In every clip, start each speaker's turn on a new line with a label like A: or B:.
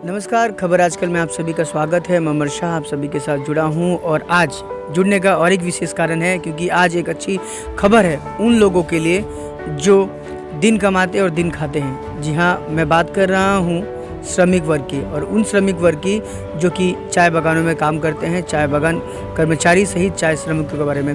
A: नमस्कार, खबर आजकल में आप सभी का स्वागत है। मैं अमर शाह आप सभी के साथ जुड़ा हूं और आज जुड़ने का और एक विशेष कारण है क्योंकि आज एक अच्छी खबर है उन लोगों के लिए जो दिन कमाते और दिन खाते हैं। जी हाँ, मैं बात कर रहा हूं श्रमिक वर्ग की और उन श्रमिक वर्ग की जो कि चाय बागानों में काम करते हैं, चाय बागान कर्मचारी सहित चाय श्रमिकों के बारे में।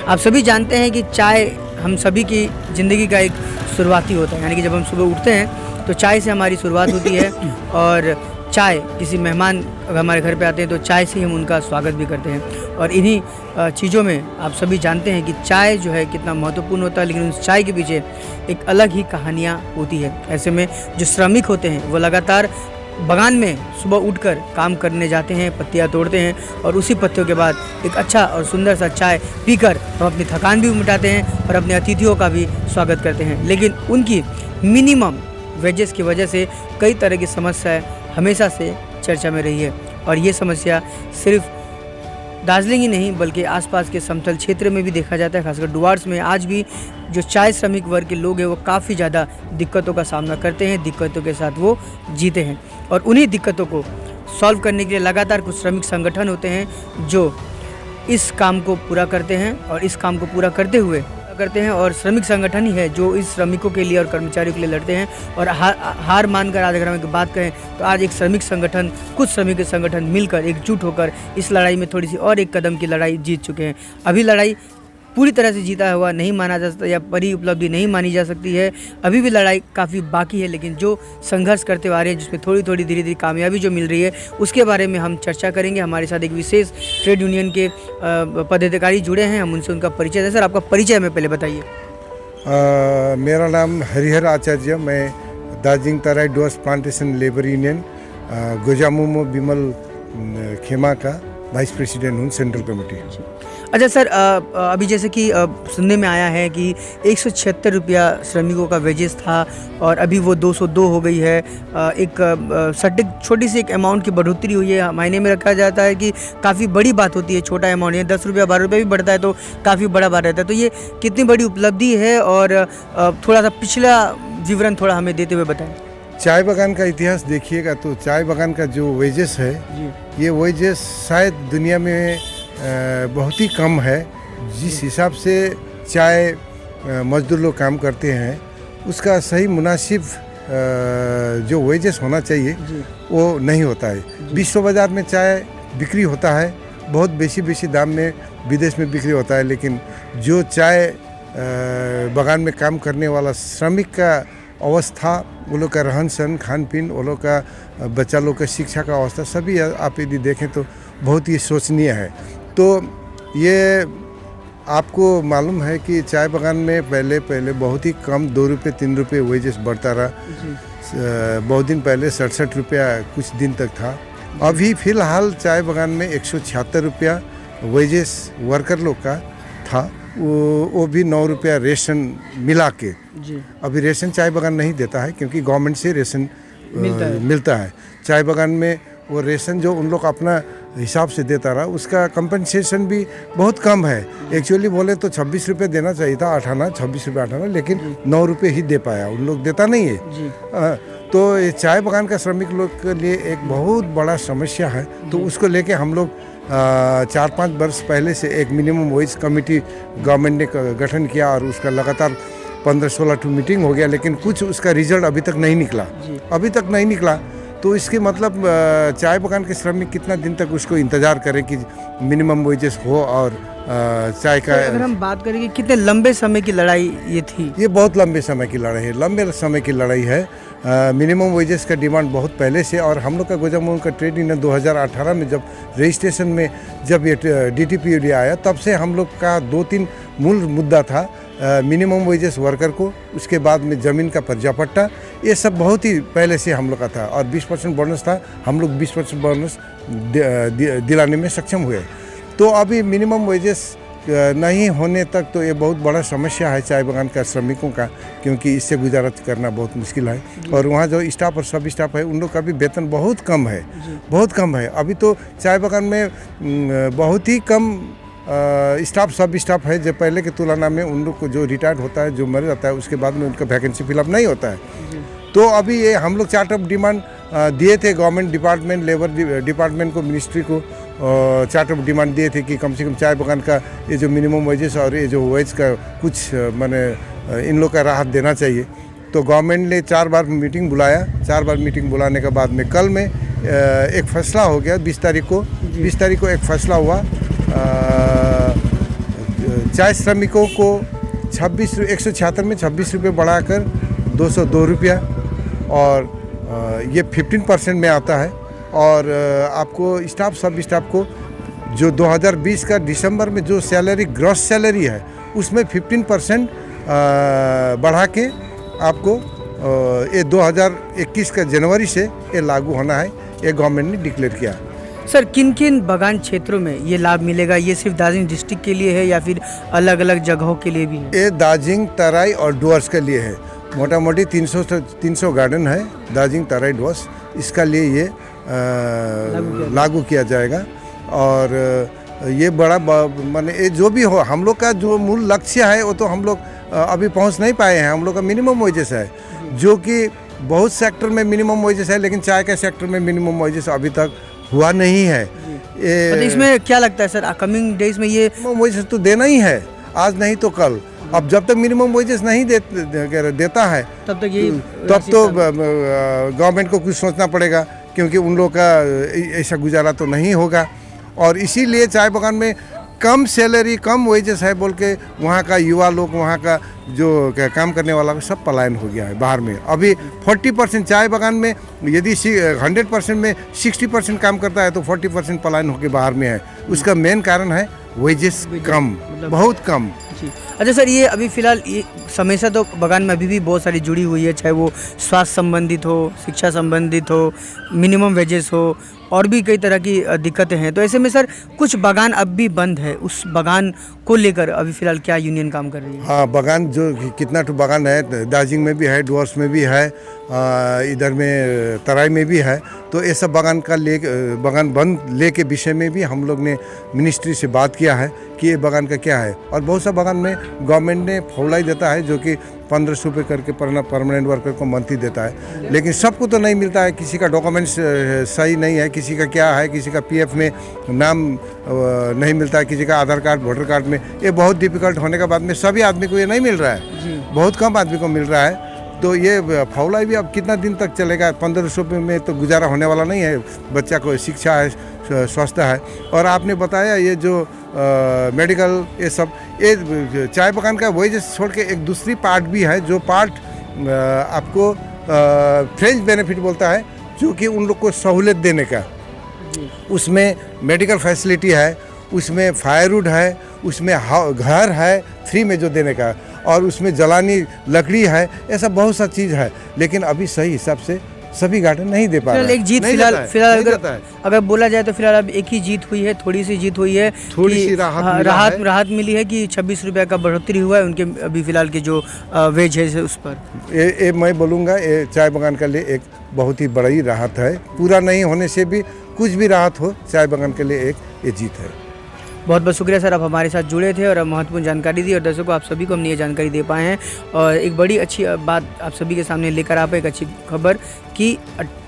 A: आप सभी जानते हैं कि चाय हम सभी की ज़िंदगी का एक शुरुआती होता है, यानी कि जब हम सुबह उठते हैं तो चाय से हमारी शुरुआत होती है और चाय किसी मेहमान अगर हमारे घर पे आते हैं तो चाय से ही हम उनका स्वागत भी करते हैं। और इन्हीं चीज़ों में आप सभी जानते हैं कि चाय जो है कितना महत्वपूर्ण होता है, लेकिन उस चाय के पीछे एक अलग ही कहानियाँ होती है। ऐसे में जो श्रमिक होते हैं वो लगातार बागान में सुबह उठकर काम करने जाते हैं, पत्तियाँ तोड़ते हैं और उसी पत्तियों के बाद एक अच्छा और सुंदर सा चाय पीकर हम अपनी थकान भी मिटाते हैं और अपने अतिथियों का भी स्वागत करते हैं। लेकिन उनकी मिनिमम वेजेस की वजह से कई तरह की समस्याएं हमेशा से चर्चा में रही है और ये समस्या सिर्फ दार्जिलिंग ही नहीं बल्कि आसपास के समतल क्षेत्र में भी देखा जाता है। खासकर डुआर्स में आज भी जो चाय श्रमिक वर्ग के लोग हैं वो काफ़ी ज़्यादा दिक्कतों का सामना करते हैं, दिक्कतों के साथ वो जीते हैं और उन्हीं दिक्कतों को सॉल्व करने के लिए लगातार कुछ श्रमिक संगठन होते हैं जो इस काम को पूरा करते हैं और इस काम को पूरा करते हुए करते हैं और श्रमिक संगठन ही है जो इस श्रमिकों के लिए और कर्मचारियों के लिए लड़ते हैं। और हार मानकर आज अगर हम बात करें तो आज एक श्रमिक संगठन, कुछ श्रमिक संगठन मिलकर एकजुट होकर इस लड़ाई में थोड़ी सी और एक कदम की लड़ाई जीत चुके हैं। अभी लड़ाई पूरी तरह से जीता हुआ नहीं माना जा सकता या बड़ी उपलब्धि नहीं मानी जा सकती है, अभी भी लड़ाई काफ़ी बाकी है। लेकिन जो संघर्ष करते आ रहे हैं जिसमें थोड़ी थोड़ी धीरे धीरे कामयाबी जो मिल रही है उसके बारे में हम चर्चा करेंगे। हमारे साथ एक विशेष ट्रेड यूनियन के पदाधिकारी जुड़े हैं, हम उनसे उनका परिचय दें। सर, आपका परिचय में पहले बताइए।
B: मेरा नाम हरिहर आचार्य, मैं Darjeeling Terai Dooars plantation labour union Gojamumo Bimal खेमा का वाइस प्रेसिडेंट हूँ, सेंट्रल कमेटी।
A: अच्छा सर, अभी जैसे कि सुनने में आया है कि 176 रुपया श्रमिकों का वेजेस था और अभी वो 202 हो गई है। एक सटीक छोटी सी एक अमाउंट की बढ़ोतरी हुई है। मायने में रखा जाता है कि काफ़ी बड़ी बात होती है, छोटा अमाउंट है। 10 रुपया 12 रुपया भी बढ़ता है तो काफ़ी बड़ा बात रहता है। तो ये कितनी बड़ी उपलब्धि है और थोड़ा सा पिछला विवरण थोड़ा हमें देते हुए बताएं।
B: चाय बागान का इतिहास देखिएगा तो चाय बागान का जो वेजेस है ये वेजेस शायद दुनिया में बहुत ही कम है। जिस हिसाब से चाय मजदूर लोग काम करते हैं उसका सही मुनासिब जो वेजेस होना चाहिए वो नहीं होता है। विश्व बाज़ार में चाय बिक्री होता है, बहुत बेशी दाम में विदेश में बिक्री होता है, लेकिन जो चाय बागान में काम करने वाला श्रमिक का अवस्था, वो लोग का रहन सहन, खान पीन, वो लोग का बच्चा लोग का शिक्षा का अवस्था सभी आप यदि देखें तो बहुत ही शोचनीय है। तो ये आपको मालूम है कि चाय बागान में पहले बहुत ही कम 2 रुपये 3 रुपये वेजेस बढ़ता रहा। बहुत दिन पहले 67 रुपया कुछ दिन तक था। अभी फ़िलहाल चाय बागान में 176 रुपया वेजेस वर्कर लोग का था, वो भी 9 रुपया रेशन मिला के। अभी रेशन चाय बागान नहीं देता है क्योंकि गवर्नमेंट से रेशन मिलता है। चाय बागान में वो रेशन जो उन लोग अपना हिसाब से देता रहा उसका कंपनसेशन भी बहुत कम है। एक्चुअली बोले तो 26 रुपये देना चाहिए था, 26 रुपये 8 आना, लेकिन 9 रुपये ही दे पाया, उन लोग देता नहीं है। तो ये चाय बागान का श्रमिक लोग के लिए एक बहुत बड़ा समस्या है। तो उसको लेके हम लोग 4-5 वर्ष पहले से एक मिनिमम वेज कमेटी गवर्नमेंट ने गठन किया और उसका लगातार 15-16 मीटिंग हो गया, लेकिन कुछ उसका रिजल्ट अभी तक नहीं निकला। तो इसके मतलब चाय बागान के श्रमिक कितना दिन तक उसको इंतज़ार करें कि मिनिमम वेजेस हो और चाय का।
A: अगर हम बात करें कि कितने लंबे समय की लड़ाई ये थी,
B: ये बहुत लंबे समय की लड़ाई है। मिनिमम वेजेस का डिमांड बहुत पहले से, और हम लोग का गोजामुमो का ट्रेड यूनियन 2018 में जब रजिस्ट्रेशन में जब ये DTPUD आया तब से हम लोग का 2-3 मूल मुद्दा था। मिनिमम वेजेस वर्कर को, उसके बाद में ज़मीन का पर्जापट्टा, ये सब बहुत ही पहले से हम लोग का था और 20% बोनस था। हम लोग 20% बोनस दिलाने में सक्षम हुए। तो अभी मिनिमम वेजेस नहीं होने तक तो ये बहुत बड़ा समस्या है चाय बागान का श्रमिकों का, क्योंकि इससे गुजारा करना बहुत मुश्किल है। और वहाँ जो स्टाफ और सब स्टाफ है उन लोग का भी वेतन बहुत कम है। अभी तो चाय बागान में बहुत ही कम सब स्टाफ है जो पहले की तुलना में। उन लोग को जो रिटायर्ड होता है, जो मर जाता है, उसके बाद में उनका वैकेंसी फिलअप नहीं होता है। तो अभी ये हम लोग चार्ट ऑफ डिमांड दिए थे गवर्नमेंट डिपार्टमेंट, लेबर डिपार्टमेंट को, मिनिस्ट्री को 4 डिमांड दिए थे कि कम से कम चाय बगान का ये जो मिनिमम वेजेस और ये जो वेज का कुछ माने इन लोग का राहत देना चाहिए। तो गवर्नमेंट ने 4 बार मीटिंग बुलाया। 4 बार मीटिंग बुलाने के बाद में कल में एक फैसला हो गया। 20 तारीख को एक फैसला हुआ। चाय श्रमिकों को 176 में 26 रुपये बढ़ाकर 202 रुपया, और ये 15% में आता है। और आपको स्टाफ, सब स्टाफ को जो 2020 का दिसंबर में जो सैलरी, ग्रॉस सैलरी है, उसमें 15% बढ़ा के आपको ये 2021 का जनवरी से ये लागू होना है, ये गवर्नमेंट ने डिक्लेयर किया।
A: सर, किन किन बगान क्षेत्रों में ये लाभ मिलेगा? ये सिर्फ दार्जिलिंग डिस्ट्रिक्ट के लिए है या फिर अलग अलग जगहों के लिए भी है?
B: ये दार्जिलिंग, तराई और डुअर्स के लिए है। मोटा मोटी 300 गार्डन है दार्जिलिंग, तराई, डुअर्स, इसका लिए ये लागू किया जाएगा। और ये बड़ा माने ये जो भी हो, हम लोग का जो मूल लक्ष्य है वो तो हम लोग अभी पहुंच नहीं पाए हैं। हम लोग का मिनिमम वेजेस है, जो कि बहुत सेक्टर में मिनिमम वेजेस है, लेकिन चाय के सेक्टर में मिनिमम वेजेस अभी तक हुआ नहीं है।
A: तो इसमें क्या लगता है सर, कमिंग डेज में ये
B: मिनिमम वेजेस तो देना ही है, आज नहीं तो कल। अब जब तक मिनिमम वेजेस नहीं देता है तब तो गवर्नमेंट को कुछ सोचना पड़ेगा, क्योंकि उन लोग का ऐसा गुजारा तो नहीं होगा। और इसीलिए चाय बगान में कम सैलरी, कम वेजेस है बोल के वहाँ का युवा लोग, वहाँ का जो काम करने वाला सब पलायन हो गया है बाहर में। अभी 40% चाय बगान में, यदि 100% में 60% काम करता है तो 40% पलायन होकर बाहर में है। उसका मेन कारण है वेजेस कम, बहुत कम।
A: अच्छा सर, ये अभी फिलहाल ये समस्या तो बगान में अभी भी बहुत सारी जुड़ी हुई है, चाहे वो स्वास्थ्य संबंधित हो, शिक्षा संबंधित हो, मिनिमम वेजेस हो, और भी कई तरह की दिक्कतें हैं। तो ऐसे में सर कुछ बगान अब भी बंद है, उस बगान को लेकर अभी फिलहाल क्या यूनियन काम कर रही है?
B: हाँ, बगान जो कितना तो बगान है, दार्जिलिंग में भी है, डुअर्स में भी है, इधर में तराई में भी है। तो ये सब बगान बंद ले के विषय में भी हम लोग ने मिनिस्ट्री से बात किया है कि ये बगान का क्या है। और बहुत सा बगान में गवर्नमेंट ने फौलाई देता है, जो कि 1500 रुपये करके परमानेंट वर्कर को मंथली देता है, लेकिन सबको तो नहीं मिलता है। किसी का डॉक्यूमेंट्स सही नहीं है, किसी का क्या है, किसी का पीएफ में नाम नहीं मिलता है, किसी का आधार कार्ड, वोटर कार्ड में। ये बहुत डिफिकल्ट होने के बाद में सभी आदमी को ये नहीं मिल रहा है, बहुत कम आदमी को मिल रहा है। तो ये फौलाई भी अब कितना दिन तक चलेगा? 1500 रुपये में तो गुजारा होने वाला नहीं है। बच्चा को शिक्षा है, स्वास्थ्य है। और आपने बताया ये जो मेडिकल, ये सब, ये चाय बगान का वही छोड़ के एक दूसरी पार्ट भी है, जो पार्ट आपको फ्रेंच बेनिफिट बोलता है, जो कि उन लोग को सहूलियत देने का। उसमें मेडिकल फैसिलिटी है, उसमें फायरवुड है, उसमें घर है फ्री में जो देने का, और उसमें जलानी लकड़ी है, ऐसा बहुत सा चीज़ है। लेकिन अभी सही हिसाब से सभी गार्डन नहीं दे पा रहे।
A: एक जीत फिलहाल अगर बोला जाए तो फिलहाल अब एक ही जीत हुई है, थोड़ी सी जीत हुई है,
B: थोड़ी सी
A: राहत मिली है कि 26 रुपये का बढ़ोतरी हुआ है उनके अभी फिलहाल के जो वेज है उस पर।
B: ये मैं बोलूँगा, ये चाय बगान के लिए एक बहुत ही बड़ी राहत है। पूरा नहीं होने से भी कुछ भी राहत हो, चाय बगान के लिए एक ये जीत है।
A: बहुत बहुत शुक्रिया सर, आप हमारे साथ जुड़े थे और महत्वपूर्ण जानकारी दी, और दर्शकों आप सभी को हमने ये जानकारी दे पाए हैं। और एक बड़ी अच्छी बात आप सभी के सामने लेकर आ पाए, एक अच्छी खबर कि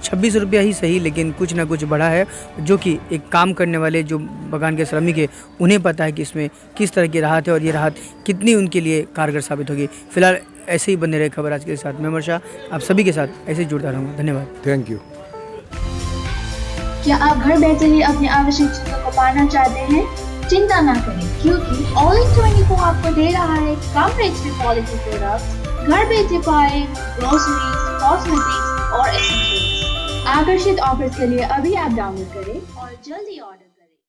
A: 26 रुपया ही सही, लेकिन कुछ ना कुछ बढ़ा है, जो कि एक काम करने वाले जो बगान के श्रमिक है उन्हें पता है कि इसमें किस तरह की राहत है और ये राहत कितनी उनके लिए कारगर साबित होगी। फिलहाल ऐसे ही बने रहे खबर आज के साथ। मैं वर्षा आप सभी के साथ ऐसे ही जुड़ता रहूँगा। धन्यवाद।
B: Thank you.
C: क्या आप घर बैठे ही अपनी आवश्यक चीजों को पाना चाहते हैं? चिंता ना करें, क्योंकि All-in-24 आपको दे रहा है कम रेट में क्वालिटी प्रोडक्ट्स, घर बैठे पाए ग्रोसरीज, कॉस्मेटिक्स और एसेंशियल्स। आकर्षित ऑफर्स के लिए अभी आप डाउनलोड करें और जल्दी ऑर्डर